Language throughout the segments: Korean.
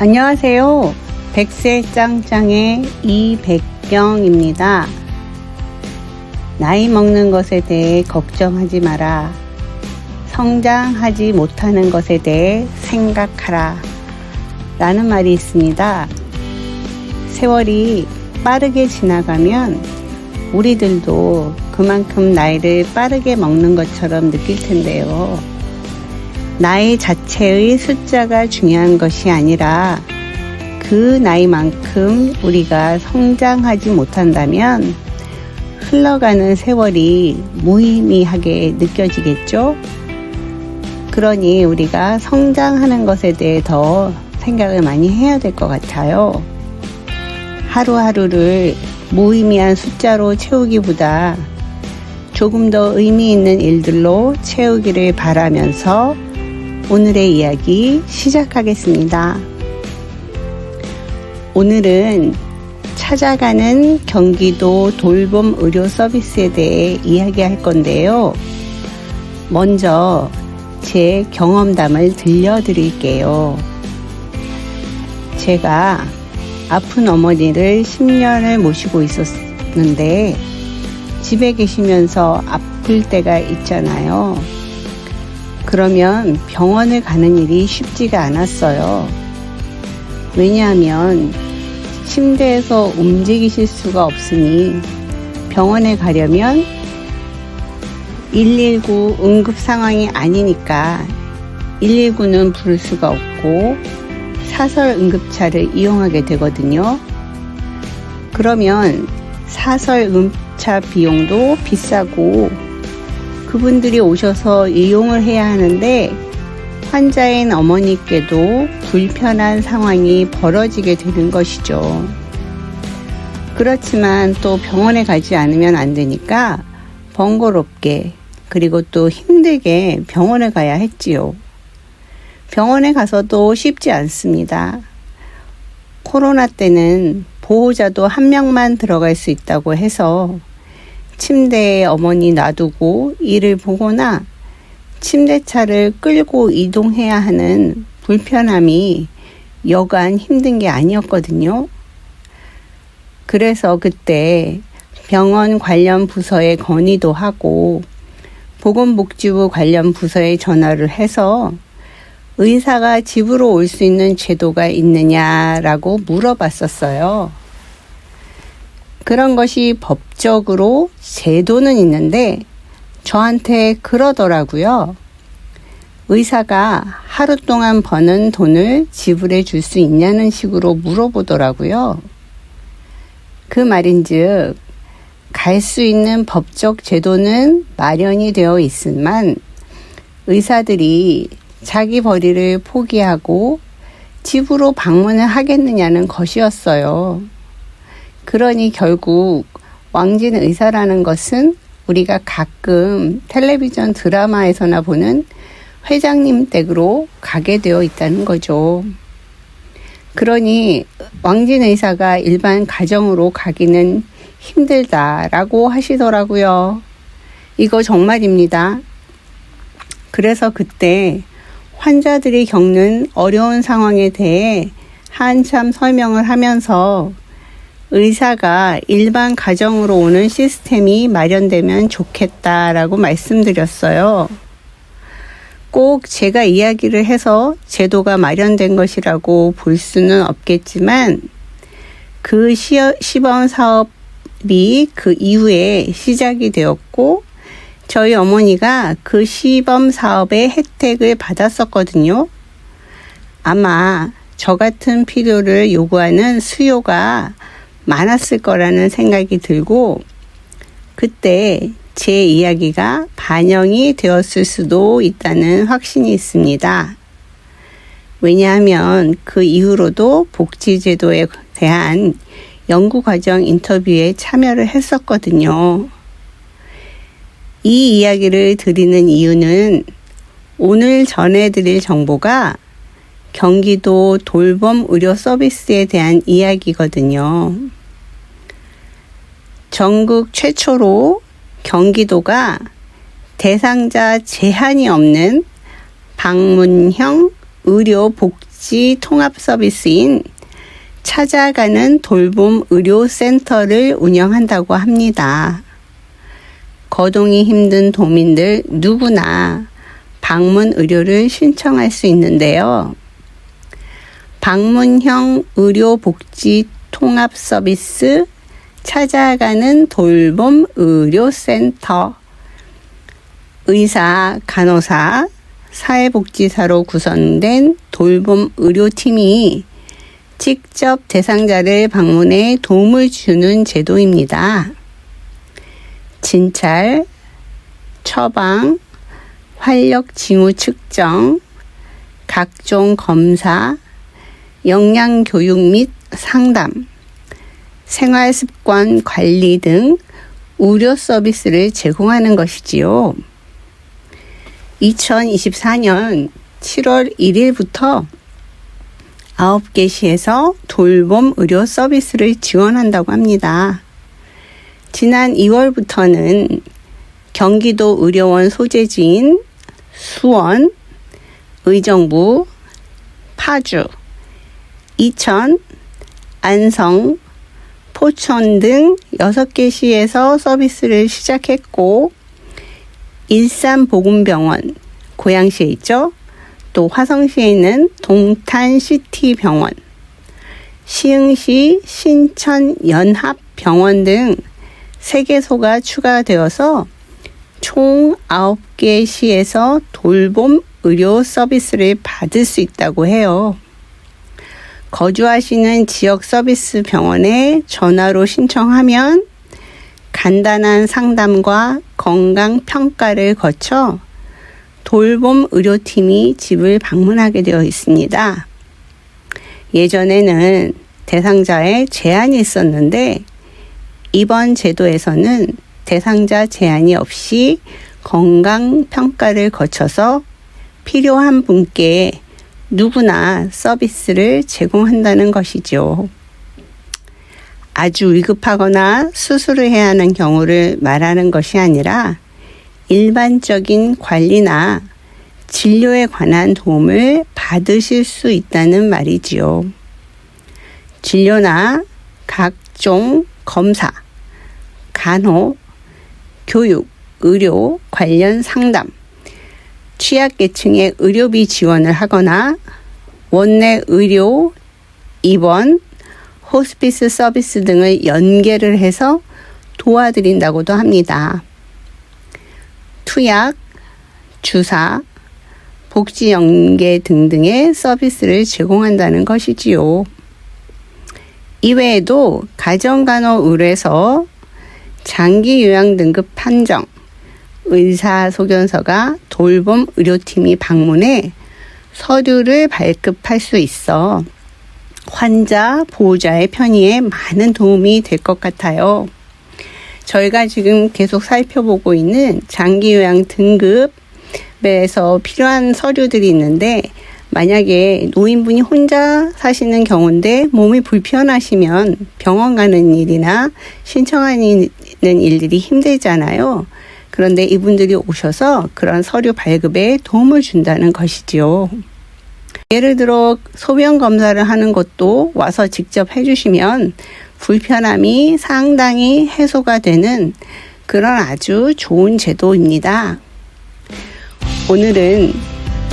안녕하세요. 백세짱짱의 이백경입니다. 나이 먹는 것에 대해 걱정하지 마라. 성장하지 못하는 것에 대해 생각하라. 라는 말이 있습니다. 세월이 빠르게 지나가면 우리들도 그만큼 나이를 빠르게 먹는 것처럼 느낄 텐데요. 나이 자체의 숫자가 중요한 것이 아니라 그 나이만큼 우리가 성장하지 못한다면 흘러가는 세월이 무의미하게 느껴지겠죠? 그러니 우리가 성장하는 것에 대해 더 생각을 많이 해야 될 것 같아요. 하루하루를 무의미한 숫자로 채우기보다 조금 더 의미 있는 일들로 채우기를 바라면서 오늘의 이야기 시작하겠습니다. 오늘은 찾아가는 경기도 돌봄 의료 서비스에 대해 이야기할 건데요. 먼저 제 경험담을 들려드릴게요. 제가 아픈 어머니를 10년을 모시고 있었는데 집에 계시면서 아플 때가 있잖아요. 그러면 병원을 가는 일이 쉽지가 않았어요. 왜냐하면 침대에서 움직이실 수가 없으니 병원에 가려면 119 응급 상황이 아니니까 119는 부를 수가 없고 사설 응급차를 이용하게 되거든요. 그러면 사설 응급차 비용도 비싸고 그분들이 오셔서 이용을 해야 하는데 환자인 어머니께도 불편한 상황이 벌어지게 되는 것이죠. 그렇지만 또 병원에 가지 않으면 안 되니까 번거롭게 그리고 또 힘들게 병원에 가야 했지요. 병원에 가서도 쉽지 않습니다. 코로나 때는 보호자도 한 명만 들어갈 수 있다고 해서 침대에 어머니 놔두고 일을 보거나 침대차를 끌고 이동해야 하는 불편함이 여간 힘든 게 아니었거든요. 그래서 그때 병원 관련 부서에 건의도 하고 보건복지부 관련 부서에 전화를 해서 의사가 집으로 올 수 있는 제도가 있느냐라고 물어봤었어요. 그런 것이 법적으로 제도는 있는데 저한테 그러더라고요. 의사가 하루 동안 버는 돈을 지불해 줄 수 있냐는 식으로 물어보더라고요. 그 말인즉 갈 수 있는 법적 제도는 마련이 되어 있지만 의사들이 자기 벌이를 포기하고 집으로 방문을 하겠느냐는 것이었어요. 그러니 결국 왕진 의사라는 것은 우리가 가끔 텔레비전 드라마에서나 보는 회장님 댁으로 가게 되어 있다는 거죠. 그러니 왕진 의사가 일반 가정으로 가기는 힘들다라고 하시더라고요. 이거 정말입니다. 그래서 그때 환자들이 겪는 어려운 상황에 대해 한참 설명을 하면서 의사가 일반 가정으로 오는 시스템이 마련되면 좋겠다라고 말씀드렸어요. 꼭 제가 이야기를 해서 제도가 마련된 것이라고 볼 수는 없겠지만 그 시범 사업이 그 이후에 시작이 되었고 저희 어머니가 그 시범 사업의 혜택을 받았었거든요. 아마 저 같은 필요를 요구하는 수요가 많았을 거라는 생각이 들고 그때 제 이야기가 반영이 되었을 수도 있다는 확신이 있습니다. 왜냐하면 그 이후로도 복지제도에 대한 연구과정 인터뷰에 참여를 했었거든요. 이 이야기를 드리는 이유는 오늘 전해드릴 정보가 경기도 돌봄 의료 서비스에 대한 이야기거든요. 전국 최초로 경기도가 대상자 제한이 없는 방문형 의료 복지 의료복지 통합 서비스인 찾아가는 돌봄 의료센터를 운영한다고 합니다. 거동이 힘든 도민들 누구나 방문 의료를 신청할 수 있는데요. 방문형 의료복지 통합 서비스 찾아가는 돌봄 의료센터. 의사, 간호사, 사회복지사로 구성된 돌봄 의료팀이 직접 대상자를 방문해 도움을 주는 제도입니다. 진찰, 처방, 활력 징후 측정, 각종 검사, 영양교육 및 상담, 생활습관 관리 등 의료 서비스를 제공하는 것이지요. 2024년 7월 1일부터 9개 시에서 돌봄 의료 서비스를 지원한다고 합니다. 지난 2월부터는 경기도 의료원 소재지인 수원, 의정부, 파주, 이천, 안성, 포천 등 6개 시에서 서비스를 시작했고, 일산보건병원, 고양시에 있죠. 또 화성시에 있는 동탄시티병원, 시흥시 신천연합병원 등 3개소가 추가되어서 총 9개 시에서 돌봄 의료 서비스를 받을 수 있다고 해요. 거주하시는 지역 서비스 병원에 전화로 신청하면 간단한 상담과 건강 평가를 거쳐 돌봄 의료팀이 집을 방문하게 되어 있습니다. 예전에는 대상자에 제한이 있었는데 이번 제도에서는 대상자 제한이 없이 건강 평가를 거쳐서 필요한 분께 누구나 서비스를 제공한다는 것이죠. 아주 위급하거나 수술을 해야 하는 경우를 말하는 것이 아니라 일반적인 관리나 진료에 관한 도움을 받으실 수 있다는 말이지요. 진료나 각종 검사, 간호, 교육, 의료 관련 상담, 취약계층의 의료비 지원을 하거나 원내 의료, 입원, 호스피스 서비스 등을 연계를 해서 도와드린다고도 합니다. 투약, 주사, 복지 연계 등등의 서비스를 제공한다는 것이지요. 이외에도 가정간호의료에서 장기 요양 등급 판정, 의사소견서가 돌봄 의료팀이 방문해 서류를 발급할 수 있어 환자, 보호자의 편의에 많은 도움이 될 것 같아요. 저희가 지금 계속 살펴보고 있는 장기 요양 등급에서 필요한 서류들이 있는데 만약에 노인분이 혼자 사시는 경우인데 몸이 불편하시면 병원 가는 일이나 신청하는 일들이 힘들잖아요. 그런데 이분들이 오셔서 그런 서류 발급에 도움을 준다는 것이지요. 예를 들어 소변 검사를 하는 것도 와서 직접 해주시면 불편함이 상당히 해소가 되는 그런 아주 좋은 제도입니다. 오늘은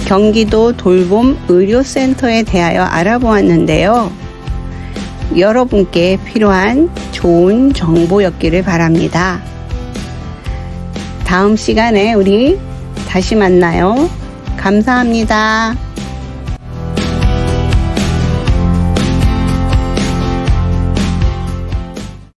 경기도 돌봄 의료센터에 대하여 알아보았는데요. 여러분께 필요한 좋은 정보였기를 바랍니다. 다음 시간에 우리 다시 만나요. 감사합니다.